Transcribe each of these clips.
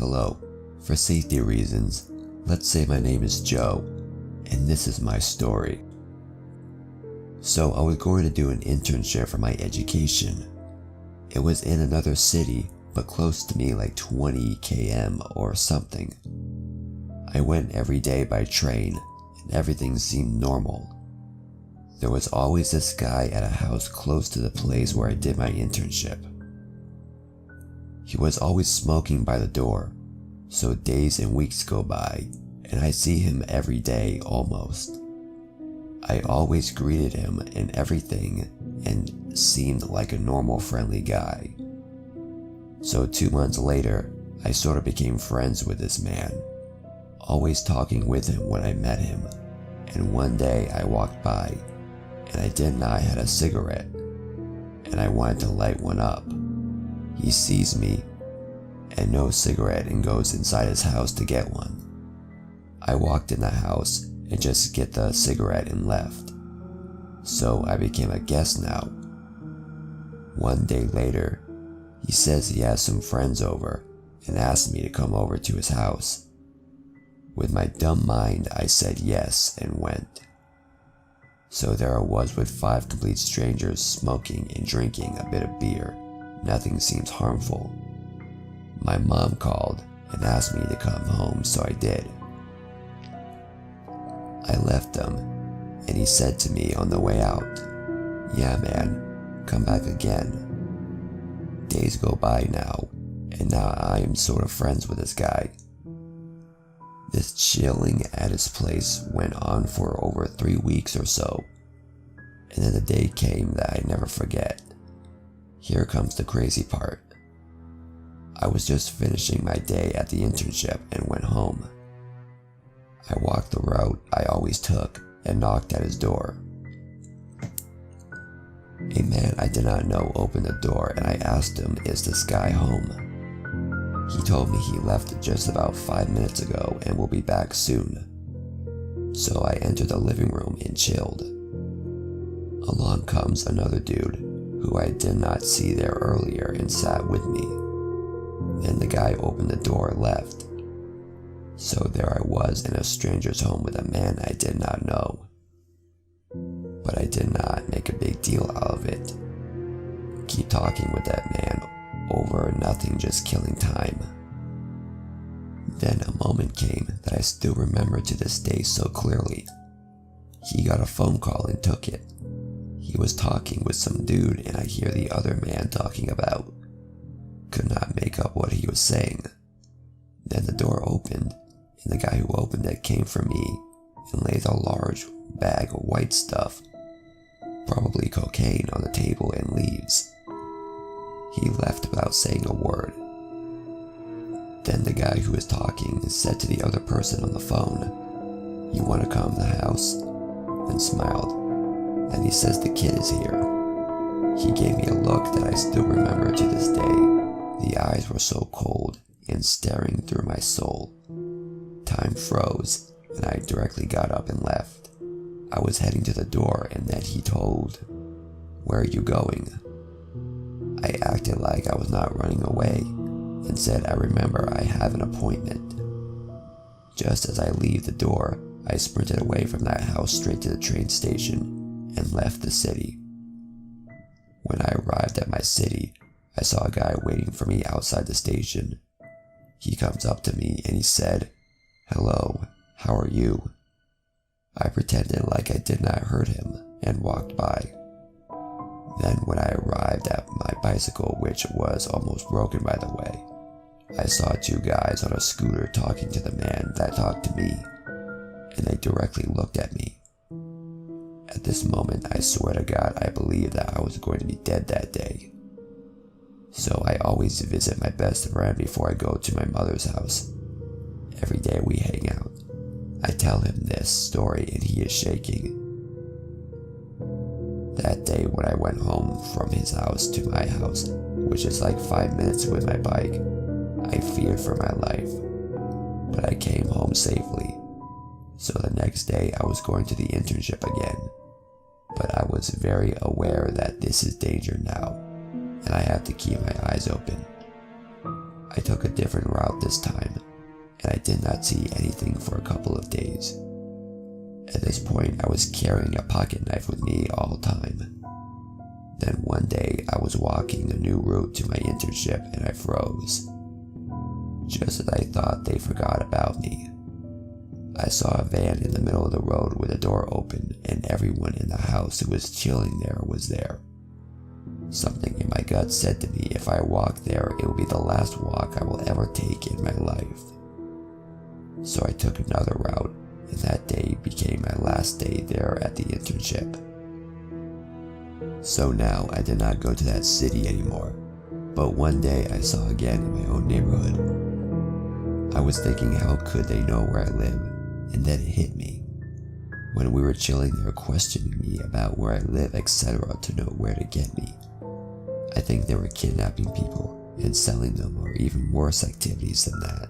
Hello. For safety reasons, let's say my name is Joe, and this is my story. So I was going to do an internship for my education. It was in another city, but close to me, like 20 km or something. I went every day by train, and everything seemed normal. There was always this guy at a house close to the place where I did my internship. He was always smoking by the door, so days and weeks go by, and I see him every day almost. I always greeted him and everything and seemed like a normal friendly guy. So 2 months later, I sort of became friends with this man, always talking with him when I met him, and one day I walked by and I didn't know I had a cigarette, and I wanted to light one up. He sees me and no cigarette and goes inside his house to get one. I walked in the house and just get the cigarette and left. So I became a guest now. One day later, he says he has some friends over and asked me to come over to his house. With my dumb mind, I said yes and went. So there I was with 5 complete strangers smoking and drinking a bit of beer. Nothing seems harmful. My mom called and asked me to come home, so I did. I left him, and he said to me on the way out, "Yeah man, come back again." Days go by now, and now I am sort of friends with this guy. This chilling at his place went on for over 3 weeks or so, and then the day came that I never forget. Here comes the crazy part. I was just finishing my day at the internship and went home. I walked the route I always took and knocked at his door. A man I did not know opened the door, and I asked him, "Is this guy home?" He told me he left just about 5 minutes ago and will be back soon. So I entered the living room and chilled. Along comes another dude who I did not see there earlier and sat with me. Then the guy opened the door and left. So there I was in a stranger's home with a man I did not know. But I did not make a big deal out of it. Keep talking with that man over nothing, just killing time. Then a moment came that I still remember to this day so clearly. He got a phone call and took it. He was talking with some dude, and I hear the other man talking about. Could not make up what he was saying. Then the door opened, and the guy who opened it came for me and laid a large bag of white stuff, probably cocaine, on the table and leaves. He left without saying a word. Then the guy who was talking said to the other person on the phone, "You want to come to the house?" and smiled. Then he says the kid is here. He gave me a look that I still remember to this day. The eyes were so cold and staring through my soul. Time froze, and I directly got up and left. I was heading to the door, and then he told, "Where are you going?" I acted like I was not running away and said, "I remember I have an appointment." Just as I leave the door, I sprinted away from that house straight to the train station and left the city. When I arrived at my city, I saw a guy waiting for me outside the station. He comes up to me and he said, "Hello, how are you?" I pretended like I did not hurt him and walked by. Then when I arrived at my bicycle, which was almost broken by the way, I saw 2 guys on a scooter talking to the man that talked to me, and they directly looked at me. At this moment, I swear to God, I believed that I was going to be dead that day. So I always visit my best friend before I go to my mother's house. Every day we hang out. I tell him this story and he is shaking. That day when I went home from his house to my house, which is like 5 minutes with my bike, I feared for my life. But I came home safely. So the next day I was going to the internship again. But I was very aware that this is danger now, and I have to keep my eyes open. I took a different route this time, and I did not see anything for a couple of days. At this point, I was carrying a pocket knife with me all the time. Then one day, I was walking a new route to my internship and I froze. Just as I thought they forgot about me, I saw a van in the middle of the road with the door open, and everyone in the house who was chilling there was there. Something in my gut said to me if I walked there, it would be the last walk I will ever take in my life. So I took another route, and that day became my last day there at the internship. So now I did not go to that city anymore, but one day I saw again in my own neighborhood. I was thinking, how could they know where I live? And then it hit me. When we were chilling, they were questioning me about where I live, etc. to know where to get me. I think they were kidnapping people and selling them, or even worse activities than that.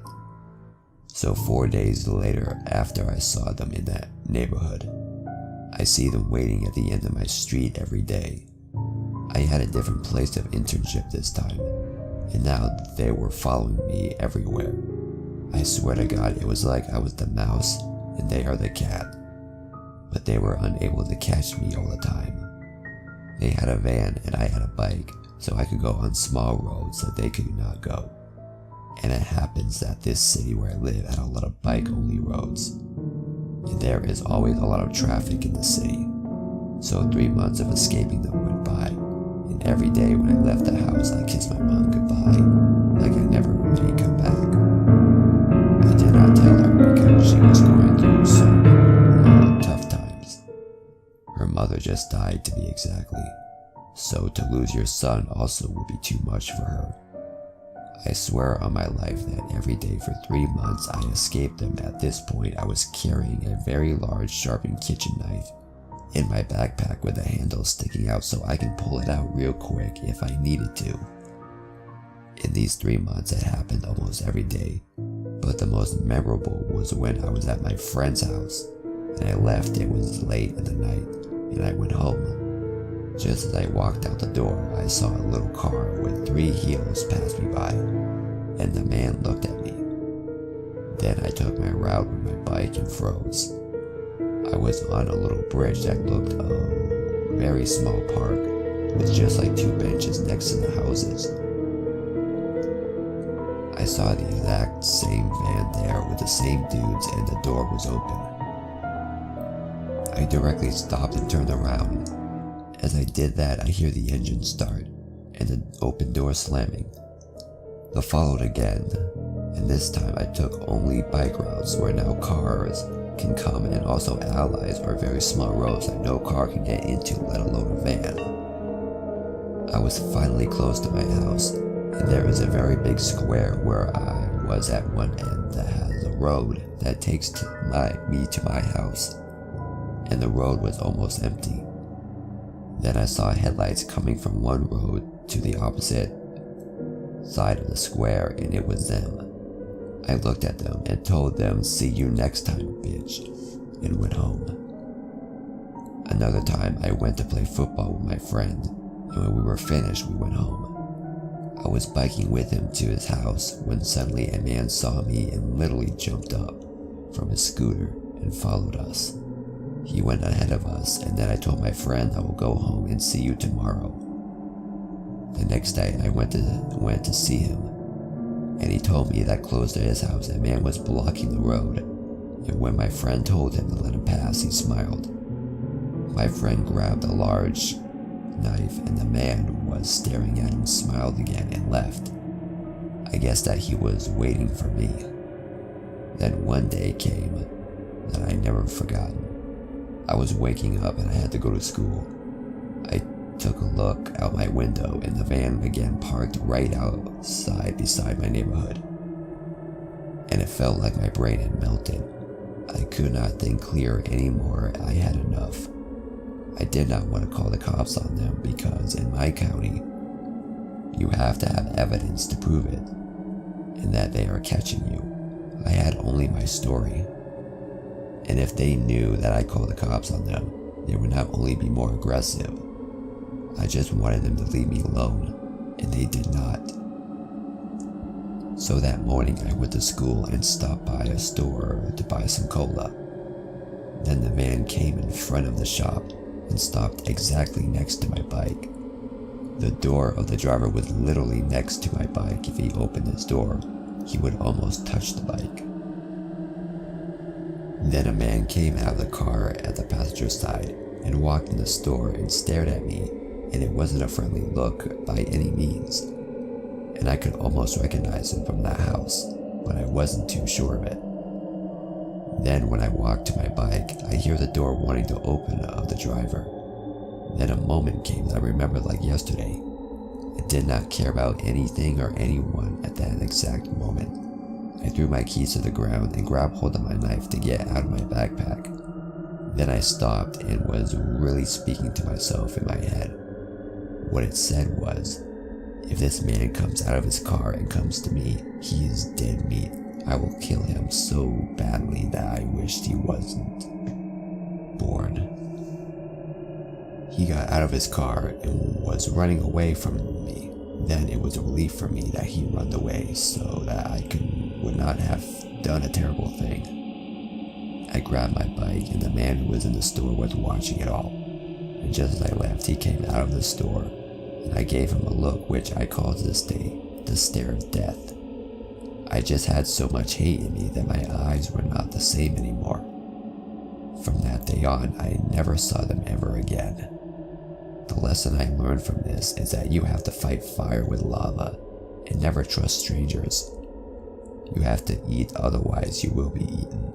So 4 days later, after I saw them in that neighborhood, I see them waiting at the end of my street every day. I had a different place of internship this time, and now they were following me everywhere. I swear to God, it was like I was the mouse and they are the cat. But they were unable to catch me all the time. They had a van and I had a bike, so I could go on small roads that they could not go. And it happens that this city where I live had a lot of bike-only roads. And there is always a lot of traffic in the city. So 3 months of escaping them went by, and every day when I left the house I kissed my mom goodbye, like I never would really come back. I did not tell her because she was going through some tough times. Her mother just died, to be exactly, so to lose your son also would be too much for her. I swear on my life that every day for 3 months I escaped them. At this point I was carrying a very large sharpened kitchen knife in my backpack with a handle sticking out so I can pull it out real quick if I needed to. In these 3 months it happened almost every day, but the most memorable was when I was at my friend's house and I left. It was late in the night and I went home. Just as I walked out the door, I saw a little car with 3 heels pass me by, and the man looked at me. Then I took my route with my bike and froze. I was on a little bridge that looked a very small park with just like 2 benches next to the houses. I saw the exact same van there with the same dudes and the door was open. I directly stopped and turned around. As I did that, I hear the engine start and the open door slamming. I followed again, and this time I took only bike routes where now cars can come, and also alleys or very small roads that no car can get into, let alone a van. I was finally close to my house, and there is a very big square where I was at one end that has a road that takes me to my house, and the road was almost empty. Then I saw headlights coming from one road to the opposite side of the square, and it was them. I looked at them and told them, "See you next time, bitch," and went home. Another time I went to play football with my friend, and when we were finished we went home. I was biking with him to his house when suddenly a man saw me and literally jumped up from his scooter and followed us. He went ahead of us, and then I told my friend I will go home and see you tomorrow. The next day I went to see him, and he told me that close to his house a man was blocking the road, and when my friend told him to let him pass, he smiled. My friend grabbed a large knife and the man was staring at him, smiled again and left. I guess that he was waiting for me. Then one day came that I never forgotten. I was waking up and I had to go to school. I took a look out my window and the van again parked right outside beside my neighborhood. And it felt like my brain had melted. I could not think clear anymore. I had enough. I did not want to call the cops on them because in my county, you have to have evidence to prove it and that they are catching you. I had only my story. And if they knew that I called the cops on them, they would not only be more aggressive. I just wanted them to leave me alone, and they did not. So that morning I went to school and stopped by a store to buy some cola. Then the man came in front of the shop and stopped exactly next to my bike. The door of the driver was literally next to my bike. If he opened his door, he would almost touch the bike. Then a man came out of the car at the passenger side and walked in the store and stared at me, and it wasn't a friendly look by any means. And I could almost recognize him from that house, but I wasn't too sure of it. Then when I walked to my bike, I hear the door wanting to open of the driver. Then a moment came that I remember like yesterday. I did not care about anything or anyone at that exact moment. I threw my keys to the ground and grabbed hold of my knife to get out of my backpack. Then I stopped and was really speaking to myself in my head. What it said was, if this man comes out of his car and comes to me, he is dead meat. I will kill him so badly that I wished he wasn't born. He got out of his car and was running away from me. Then it was a relief for me that he ran away so that I would not have done a terrible thing. I grabbed my bike and the man who was in the store was watching it all. And just as I left, he came out of the store and I gave him a look which I call to this day the stare of death. I just had so much hate in me that my eyes were not the same anymore. From that day on, I never saw them ever again. The lesson I learned from this is that you have to fight fire with lava and never trust strangers. You have to eat, otherwise you will be eaten.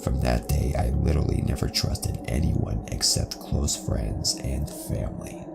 From that day, I literally never trusted anyone except close friends and family.